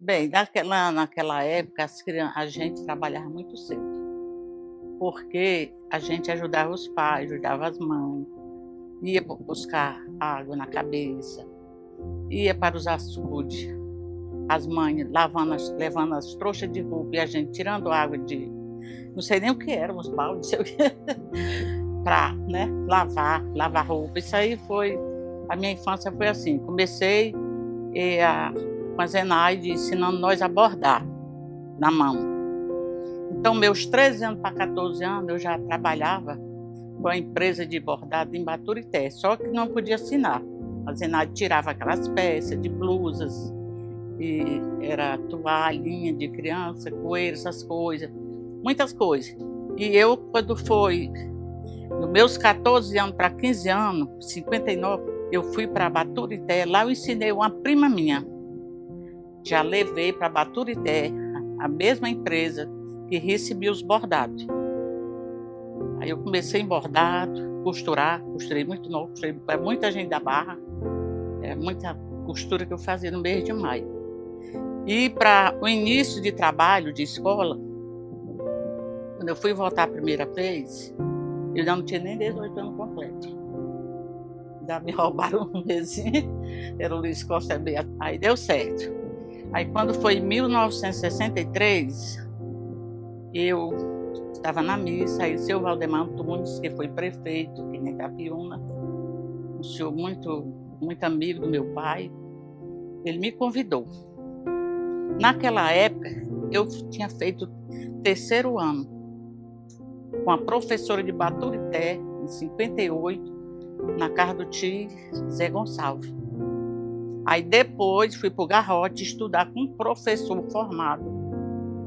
Bem, naquela época a gente trabalhava muito cedo, porque a gente ajudava os pais, ajudava as mães, ia buscar água na cabeça, ia para os açudes, as mães levando as trouxas de roupa e a gente tirando água de não sei nem o que era, uns baldes, não sei o quê, pra, né, lavar roupa. Isso aí foi a minha infância foi assim, comecei, com a Zenaide ensinando nós a bordar na mão. Então meus 13 anos para 14 anos eu já trabalhava com a empresa de bordado em Baturité, só que não podia assinar. A Zenaide tirava aquelas peças de blusas, e era toalhinha de criança, coeiro, essas coisas, muitas coisas. E eu, quando foi nos meus 14 anos para 15 anos, 59, eu fui para Baturité, lá eu ensinei uma prima minha. Já levei para Baturité, a mesma empresa que recebia os bordados. Aí eu comecei em bordado, costurei muito novo, costurei para muita gente da Barra, muita costura que eu fazia no mês de maio. E para o início de trabalho, de escola, quando eu fui voltar a primeira vez, eu já não tinha nem 18 anos completo. Já me roubaram um mesinho, era o Luiz Costa Beato. Aí deu certo. Aí quando foi em 1963, eu estava na missa, aí o seu Valdemar Antunes, que foi prefeito aqui em Itapiúna, um senhor muito amigo do meu pai, ele me convidou. Naquela época, eu tinha feito terceiro ano com a professora de Baturité, em 58, na casa do tio Zé Gonçalves. Aí depois fui para o Garrote estudar com um professor formado,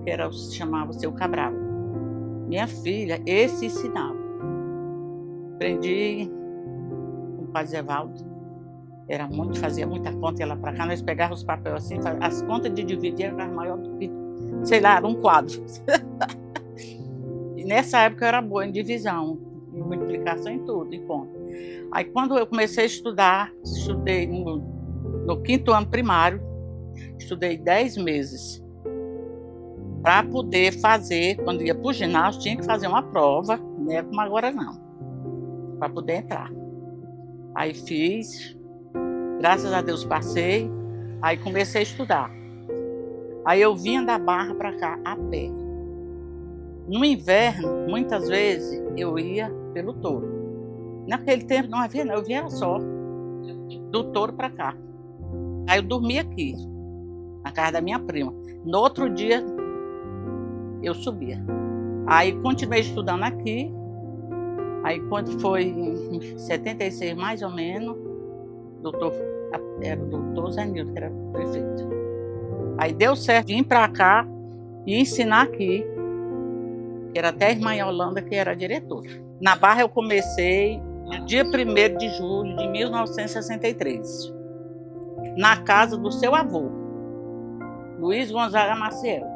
que se chamava Seu Cabral. Minha filha, esse ensinava. Aprendi com o pai Zé Valdo. Fazia muita conta, ia lá para cá, nós pegávamos os papéis assim, as contas de dividir eram maior do que, sei lá, era um quadro. E nessa época eu era boa em divisão, em multiplicação, em tudo, em conta. Aí quando eu comecei a estudar, estudei no quinto ano primário, estudei 10 meses. Para poder fazer, quando ia para o ginásio, tinha que fazer uma prova, não é como agora não, para poder entrar. Aí fiz, graças a Deus passei, aí comecei a estudar. Aí eu vinha da Barra para cá a pé. No inverno, muitas vezes, eu ia pelo Touro. Naquele tempo não havia, não, eu vinha só, do Touro para cá. Aí eu dormia aqui, na casa da minha prima. No outro dia, eu subia. Aí continuei estudando aqui. Aí quando foi em 76, mais ou menos, era o doutor Zé Nildo, que era prefeito. Aí deu certo, vim para cá e ensinar aqui, que era até a irmã Yolanda, que era a diretora. Na Barra eu comecei no dia 1º de julho de 1963, na casa do seu avô, Luiz Gonzaga Maciel.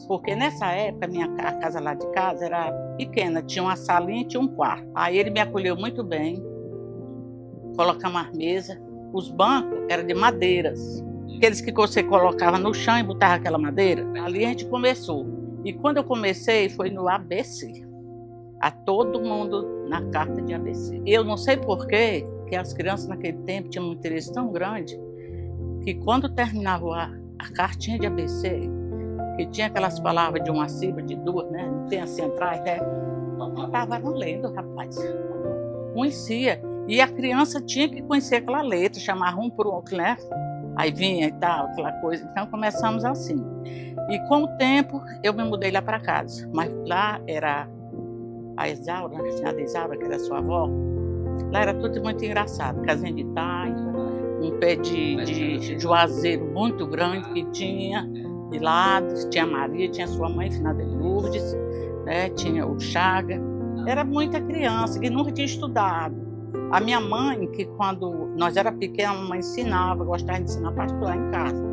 Porque nessa época a casa lá de casa era pequena, tinha uma salinha e tinha um quarto. Aí ele me acolheu muito bem, colocamos as mesas, os bancos eram de madeiras, aqueles que você colocava no chão e botava aquela madeira. Ali a gente começou. E quando eu comecei foi no ABC, a todo mundo na carta de ABC. Eu não sei porquê, que as crianças naquele tempo tinham um interesse tão grande, que quando terminava a cartinha de ABC, que tinha aquelas palavras de uma sílaba, de duas, né? Não tem assim atrás, né? Eu estava lendo, rapaz. Conhecia. E a criança tinha que conhecer aquela letra, chamar um por outro, né? Aí vinha e tal, aquela coisa. Então começamos assim. E com o tempo eu me mudei lá para casa. Mas lá era a Isaura, a finada Isaura, que era sua avó. Lá era tudo muito engraçado. Casinha de taipa, um pé de juazeiro muito grande que tinha. De lado, tinha a Maria, tinha a sua mãe, finada de Lourdes, né? Tinha o Chaga. Era muita criança que nunca tinha estudado. A minha mãe, que quando nós era pequena, a mamãe ensinava, gostava de ensinar para estudar em casa.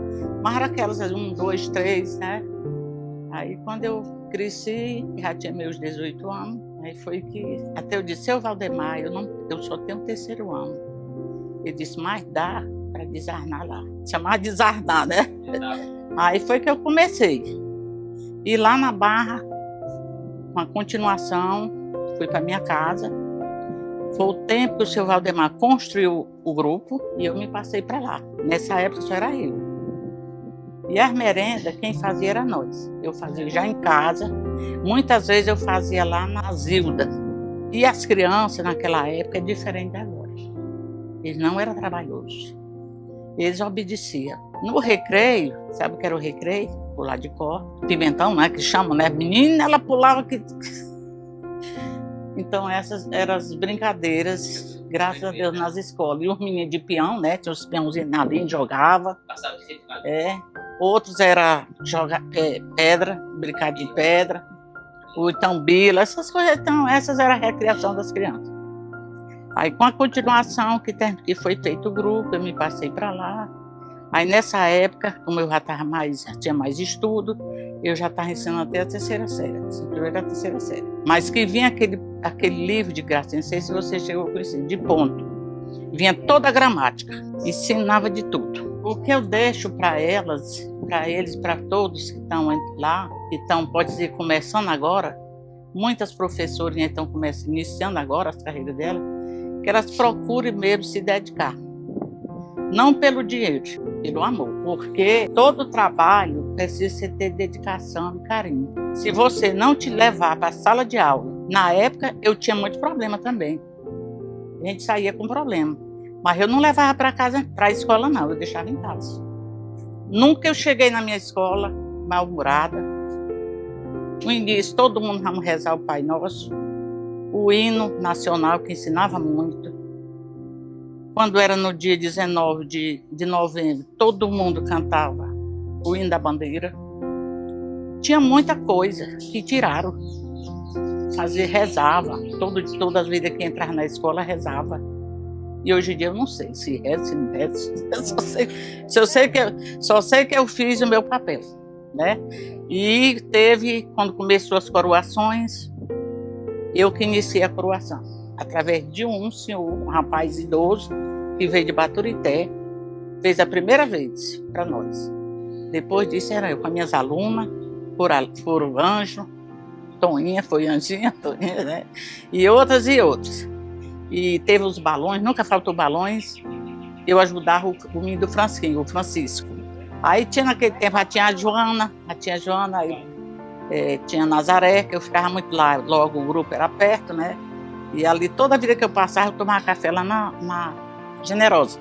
Mas era aquelas 1, 2, 3, né? Aí quando eu cresci, já tinha meus 18 anos, aí foi que até eu disse, seu Valdemar, eu só tenho o terceiro ano. Ele disse, mas dá para desarnar lá. Chamava de desarnar, né? Aí foi que eu comecei. E lá na Barra, com a continuação, fui para minha casa. Foi o tempo que o seu Valdemar construiu o grupo e eu me passei para lá. Nessa época só era eu. E as merendas, quem fazia era nós. Eu fazia já em casa. Muitas vezes eu fazia lá na Zilda. E as crianças naquela época é diferente de agora. Eles não eram trabalhosos. Eles obedeciam. No recreio, sabe o que era o recreio? Pular de corda. Pimentão, né? Que chamam, né? Menina, ela pulava que... Então essas eram as brincadeiras, graças a Deus, nas escolas. E os meninos de peão, né? Tinha os peãozinhos na linha, jogava. Outros era jogar pedra, brincar de pedra, o tambila, essas coisas. Então, essas eram a recreação das crianças. Aí, com a continuação que foi feito o grupo, eu me passei para lá. Aí, nessa época, como eu já tinha mais estudo, eu já estava ensinando até a terceira série, primeira a terceira série. Mas que vinha aquele livro de Graça, não sei se você chegou a conhecer, de ponto. Vinha toda a gramática, ensinava de tudo. O que eu deixo para elas, para eles, para todos que estão lá, que estão, pode dizer, começando agora, muitas professoras estão iniciando agora as carreiras delas, que elas procurem mesmo se dedicar. Não pelo dinheiro, pelo amor, porque todo trabalho precisa ter dedicação e carinho. Se você não te levar para a sala de aula, na época eu tinha muito problema também. A gente saía com problema. Mas eu não levava para casa, para a escola não, eu deixava em casa. Nunca eu cheguei na minha escola mal-humorada. No início, todo mundo vamos rezar o Pai Nosso. O hino nacional, que ensinava muito. Quando era no dia 19 de novembro, todo mundo cantava o hino da bandeira. Tinha muita coisa que tiraram. Rezava. Todas as vezes que entrava na escola, rezava. E hoje em dia eu não sei se reza, se não reza. Só sei que eu fiz o meu papel, né? E quando começou as coroações, eu que iniciei a coroação. Através de um senhor, um rapaz idoso, que veio de Baturité, fez a primeira vez para nós. Depois disso era eu com as minhas alunas, por o Anjo, Toninha, foi Anjinha, Toninha, né? E outras. E teve os balões, nunca faltou balões. Eu ajudava o menino do Francisquinho, o Francisco. Aí tinha naquele tempo, tinha a Joana, aí, tinha a Nazaré, que eu ficava muito lá, logo o grupo era perto, né? E ali toda a vida que eu passava, eu tomava café lá na Generosa,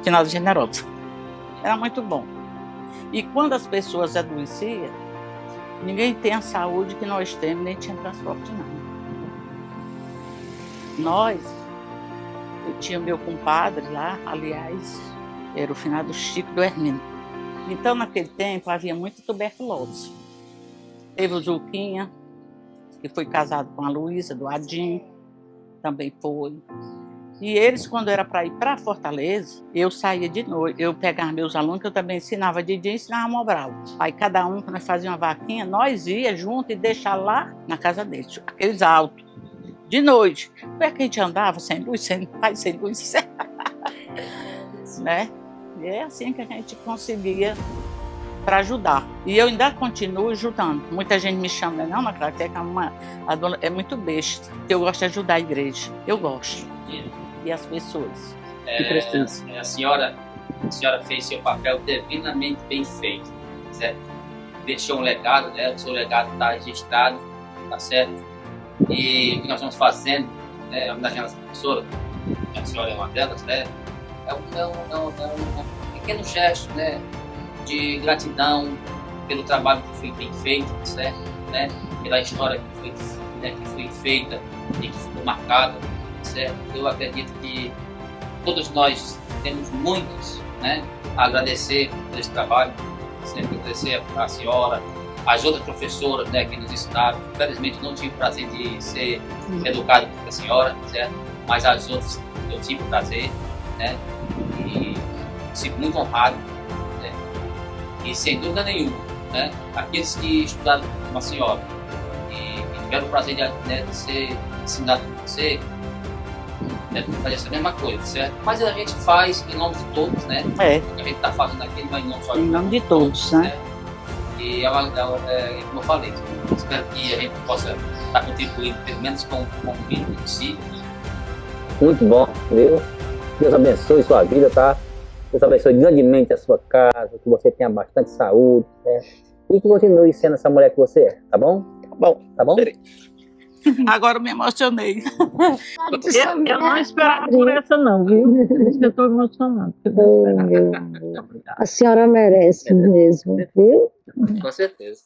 final de Generosa. Era muito bom. E quando as pessoas adoeciam, ninguém tem a saúde que nós temos, nem tinha transporte não. Eu tinha meu compadre lá, aliás, era o finado Chico do Hermínio. Então, naquele tempo, havia muita tuberculose. Teve o Zuquinha, que foi casado com a Luísa, do Adinho, também foi. E eles, quando era para ir para Fortaleza, eu saía de noite, eu pegava meus alunos, que eu também ensinava de dia e ensinava Mobral. Aí cada um, quando nós fazíamos uma vaquinha, nós ia junto e deixar lá na casa deles, aqueles altos. De noite, porque a gente andava sem luz, sem luz, né? E é assim que a gente conseguia para ajudar. E eu ainda continuo ajudando. Muita gente me chama, não, Macra, que a dona é muito besta. Eu gosto de ajudar a igreja, eu gosto. E as pessoas que precisam. A senhora fez seu papel divinamente bem feito, certo? Deixou um legado, né? O seu legado está registrado, tá certo? E o que nós estamos fazendo, né, homenageando essa professora, a senhora é uma delas, né, é um pequeno gesto, né, de gratidão pelo trabalho que foi bem feito, certo? Né, pela história que foi feita e que ficou marcada, certo? Eu acredito que todos nós temos muitos, né, a agradecer por esse trabalho, sempre agradecer a senhora, as outras professoras, né, que nos ensinaram. Infelizmente não tive o prazer de ser educado por a senhora, certo? Mas as outras eu tive o prazer, né? E sinto muito honrado, né? E sem dúvida nenhuma, né, aqueles que estudaram com a senhora e tiveram o prazer de ser ensinado por você, Fazer essa mesma coisa, certo? Mas a gente faz em nome de todos, né? É, O que a gente está fazendo aqui não é em nome só de em nome de todos, né? E como eu falei, espero que a gente possa estar contribuindo, pelo menos com o mínimo possível. Muito bom, viu? Deus abençoe sua vida, tá? Deus abençoe grandemente a sua casa, que você tenha bastante saúde, certo? E que continue sendo essa mulher que você é, tá bom? Tá bom. Tá bom? Agora eu me emocionei. Eu não esperava por essa não, viu? Por isso que eu estou emocionada. Oh, meu Deus. A senhora merece mesmo, viu? Com certeza.